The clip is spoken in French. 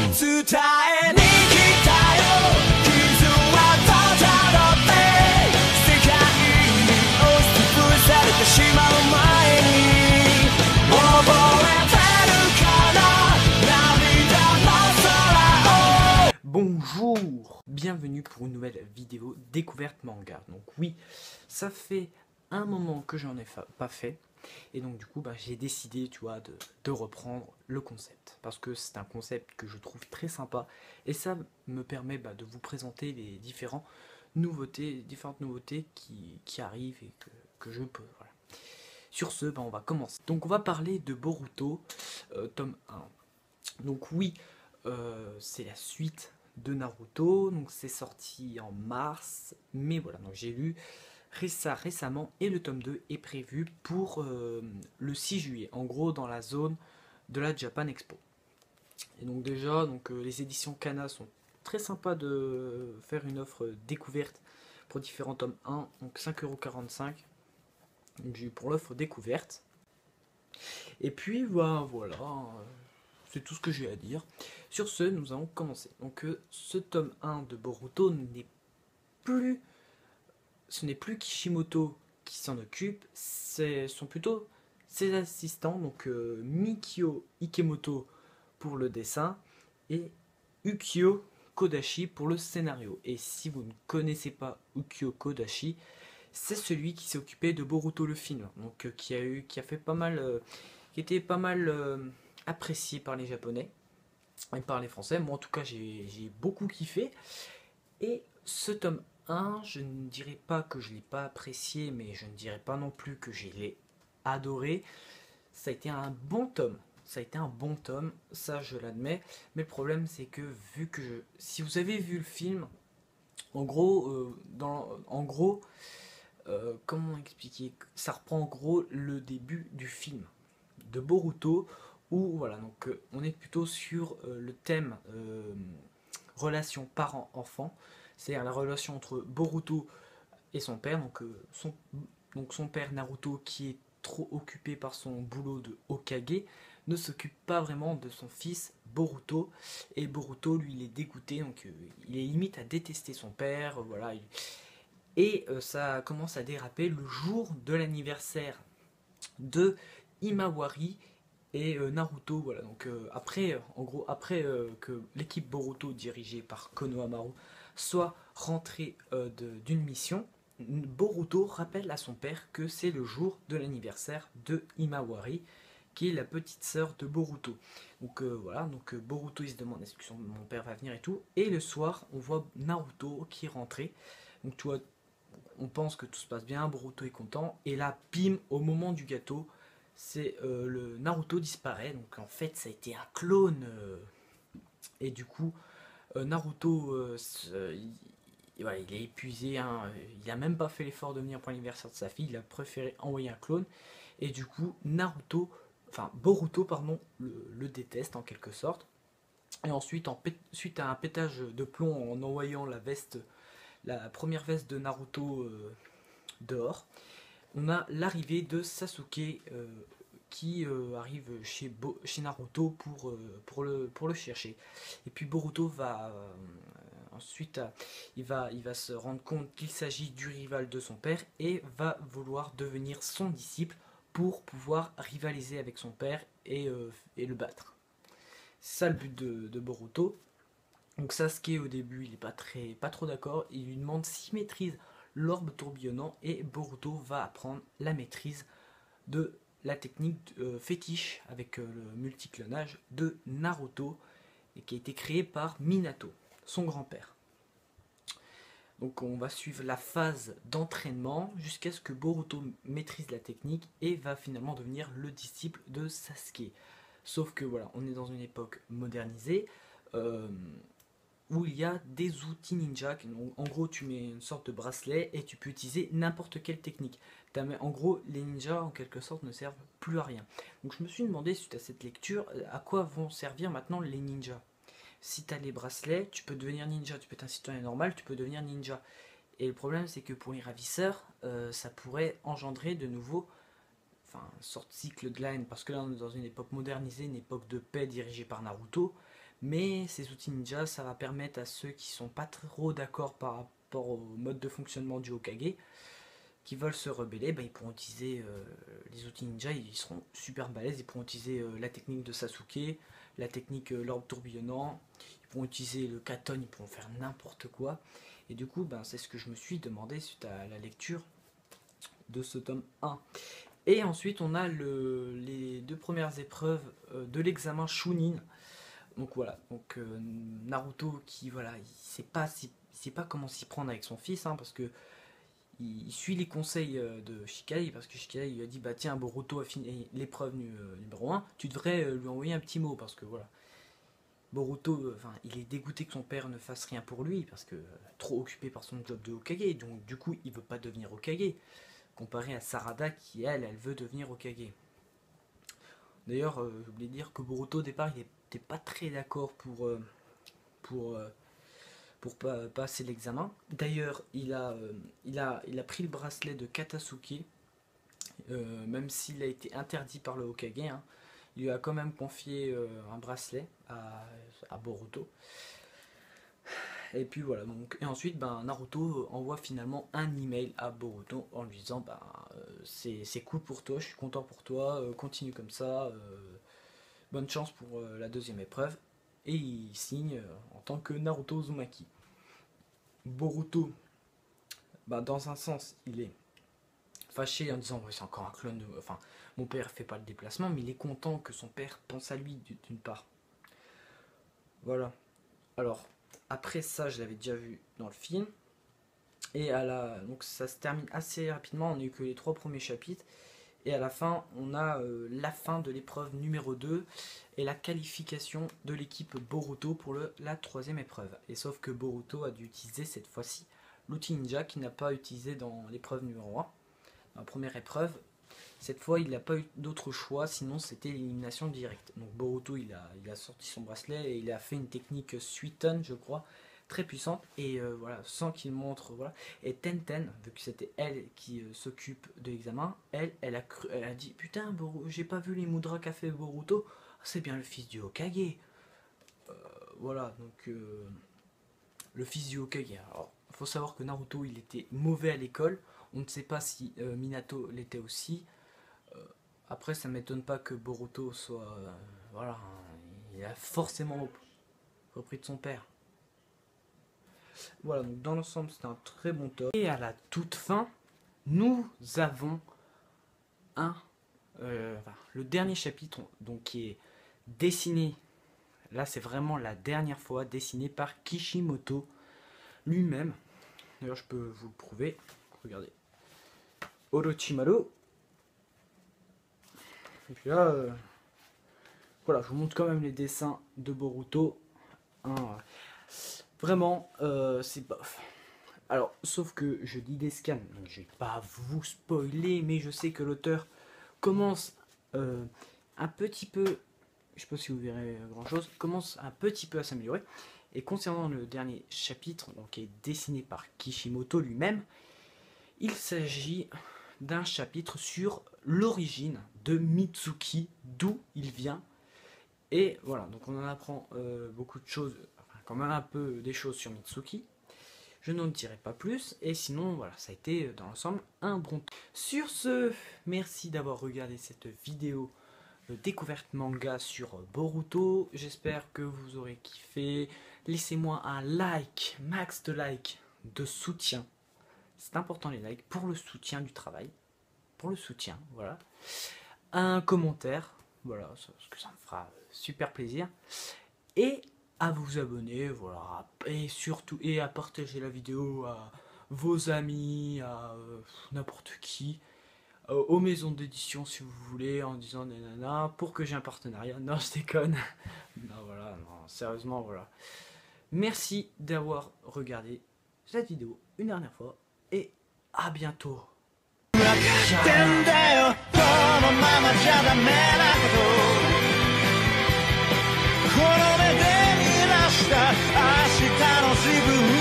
伝えに来たよ傷はただって世界に押しつぶされてしまう前に覚えてるかな涙の空を Bonjour, bienvenue pour une nouvelle vidéo découverte manga. Donc oui, ça fait un moment que j'en ai pas fait. Et donc du coup j'ai décidé de reprendre le concept. Parce que c'est un concept que je trouve très sympa. Et ça me permet de vous présenter les différentes nouveautés qui arrivent et que je peux. Voilà. Sur ce, on va commencer. Donc on va parler de Boruto, tome 1. Donc oui, c'est la suite de Naruto. Donc c'est sorti en mars. Mais voilà, donc j'ai lu ça récemment et le tome 2 est prévu pour le 6 juillet, en gros dans la zone de la Japan Expo. Et donc déjà, les éditions Kana sont très sympas de faire une offre découverte pour différents tomes 1, donc 5,45 €. Donc j'ai eu pour l'offre découverte. Et puis voilà, c'est tout ce que j'ai à dire. Sur ce, nous allons commencer. Donc ce tome 1 de Boruto ce n'est plus Kishimoto qui s'en occupe, ce sont plutôt ses assistants, donc Mikio Ikemoto pour le dessin et Ukyo Kodashi pour le scénario. Et si vous ne connaissez pas Ukyo Kodashi, c'est celui qui s'est occupé de Boruto le film, donc qui était pas mal apprécié par les Japonais et par les Français. Moi en tout cas j'ai beaucoup kiffé. Et ce tome 1, je ne dirais pas que je ne l'ai pas apprécié, mais je ne dirais pas non plus que je l'ai adoré. Ça a été un bon tome. Ça je l'admets. Mais le problème c'est que si vous avez vu le film, en gros, comment expliquer? Ça reprend en gros le début du film de Boruto, où voilà, donc on est plutôt sur le thème relation parent-enfant. C'est-à-dire la relation entre Boruto et son père, son père Naruto qui est trop occupé par son boulot de Hokage, ne s'occupe pas vraiment de son fils Boruto, et Boruto lui il est dégoûté, donc il est limite à détester son père, voilà. Et ça commence à déraper le jour de l'anniversaire de Himawari et Naruto, voilà. Donc après que l'équipe Boruto dirigée par Konohamaru soit rentré d'une mission, Boruto rappelle à son père que c'est le jour de l'anniversaire de Himawari, qui est la petite sœur de Boruto. Donc voilà, Boruto il se demande est-ce que mon père va venir et tout, et le soir on voit Naruto qui est rentré. Donc tu vois, on pense que tout se passe bien, Boruto est content, et là bim, au moment du gâteau, c'est le Naruto disparaît. Donc en fait ça a été un clone, et du coup Naruto, il est épuisé, hein, il a même pas fait l'effort de venir pour l'anniversaire de sa fille, il a préféré envoyer un clone, et du coup Boruto le déteste en quelque sorte. Et ensuite, suite à un pétage de plomb en envoyant la première veste de Naruto dehors, on a l'arrivée de Sasuke qui arrive chez Naruto pour le chercher. Et puis Boruto va ensuite il va se rendre compte qu'il s'agit du rival de son père et va vouloir devenir son disciple pour pouvoir rivaliser avec son père et le battre. C'est ça le but de Boruto. Donc Sasuke au début il est pas trop d'accord, il lui demande s'il maîtrise l'orbe tourbillonnant, et Boruto va apprendre la maîtrise de la technique fétiche avec le multiclonage de Naruto, et qui a été créé par Minato, son grand-père. Donc on va suivre la phase d'entraînement jusqu'à ce que Boruto maîtrise la technique et va finalement devenir le disciple de Sasuke. Sauf que voilà, on est dans une époque modernisée où il y a des outils ninja. En gros, tu mets une sorte de bracelet et tu peux utiliser n'importe quelle technique. En gros, les ninjas en quelque sorte ne servent plus à rien. Donc je me suis demandé suite à cette lecture, à quoi vont servir maintenant les ninjas. Si tu as les bracelets, tu peux devenir ninja, tu peux être un citoyen normal, tu peux devenir ninja. Et le problème c'est que pour les ravisseurs, ça pourrait engendrer de nouveau une sorte de cycle de la haine, parce que là on est dans une époque modernisée, une époque de paix dirigée par Naruto, Mais ces outils ninja, ça va permettre à ceux qui sont pas trop d'accord par rapport au mode de fonctionnement du Hokage, qui veulent se rebeller, ils pourront utiliser les outils ninja, ils seront super balèzes, ils pourront utiliser la technique de Sasuke, la technique l'orbe tourbillonnant, ils pourront utiliser le katon, ils pourront faire n'importe quoi. Et du coup, c'est ce que je me suis demandé suite à la lecture de ce tome 1. Et ensuite, on a les 2 premières épreuves de l'examen Chunin. Donc voilà, Naruto qui il sait pas comment s'y prendre avec son fils, parce que il suit les conseils de Shikai, parce que Shikai lui a dit tiens, Boruto a fini l'épreuve numéro 1, tu devrais lui envoyer un petit mot, parce que voilà, Boruto, il est dégoûté que son père ne fasse rien pour lui, parce que trop occupé par son job de Hokage, donc du coup il veut pas devenir Hokage, comparé à Sarada qui elle veut devenir Hokage. D'ailleurs, je voulais dire que Boruto au départ il n'était pas très d'accord pour passer l'examen. D'ailleurs, il a pris le bracelet de Katasuki, même s'il a été interdit par le Hokage, il lui a quand même confié un bracelet à Boruto. Et puis voilà, et ensuite Naruto envoie finalement un email à Boruto en lui disant c'est cool pour toi, je suis content pour toi, continue comme ça, bonne chance pour la 2e épreuve. Et il signe en tant que Naruto Uzumaki. Boruto, dans un sens, il est fâché en disant c'est encore un clone de... mon père fait pas le déplacement, mais il est content que son père pense à lui d'une part. Voilà. Alors, après ça, je l'avais déjà vu dans le film. Et donc ça se termine assez rapidement, on n'a eu que les 3 premiers chapitres. Et à la fin, on a la fin de l'épreuve numéro 2 et la qualification de l'équipe Boruto pour la 3e épreuve. Et sauf que Boruto a dû utiliser cette fois-ci l'outil ninja qu'il n'a pas utilisé dans l'épreuve numéro 1, dans la première épreuve. Cette fois, il n'a pas eu d'autre choix, sinon c'était l'élimination directe. Donc Boruto, il a sorti son bracelet et il a fait une technique Suiton, je crois, très puissante, et voilà, sans qu'il montre, voilà. Et Tenten, vu que c'était elle qui s'occupe de l'examen, elle a dit putain, j'ai pas vu les mudras qu'a fait Boruto, c'est bien le fils du Hokage. Voilà, donc le fils du Hokage. Alors, faut savoir que Naruto, il était mauvais à l'école, on ne sait pas si Minato l'était aussi. Après, ça m'étonne pas que Boruto soit, voilà, il a forcément repris de son père. Voilà, donc dans l'ensemble, c'est un très bon tome. Et à la toute fin, nous avons le dernier chapitre, donc qui est dessiné, là c'est vraiment la dernière fois, dessiné par Kishimoto lui-même. D'ailleurs, je peux vous le prouver. Regardez. Orochimaru. Et puis là, voilà, je vous montre quand même les dessins de Boruto. Vraiment, c'est bof. Alors, sauf que je dis des scans, donc je vais pas vous spoiler, mais je sais que l'auteur commence un petit peu, je sais pas si vous verrez grand chose, commence un petit peu à s'améliorer. Et concernant le dernier chapitre, donc qui est dessiné par Kishimoto lui-même, il s'agit d'un chapitre sur l'origine de Mitsuki, d'où il vient. Et voilà, donc on en apprend beaucoup de choses, enfin, quand même un peu des choses sur Mitsuki. Je n'en dirai pas plus, et sinon voilà, ça a été dans l'ensemble un bon temps. Sur ce, merci d'avoir regardé cette vidéo de découverte manga sur Boruto. J'espère que vous aurez kiffé. Laissez-moi un like, max de likes, de soutien. C'est important les likes pour le soutien du travail, pour le soutien, voilà. Un commentaire, voilà, parce que ça me fera super plaisir. Et à vous abonner, voilà, et surtout, et à partager la vidéo à vos amis, à n'importe qui, aux maisons d'édition si vous voulez, en disant nanana, pour que j'ai un partenariat. Non, je déconne. Non, voilà, non, sérieusement, voilà. Merci d'avoir regardé cette vidéo une dernière fois, et à bientôt. 明日の自分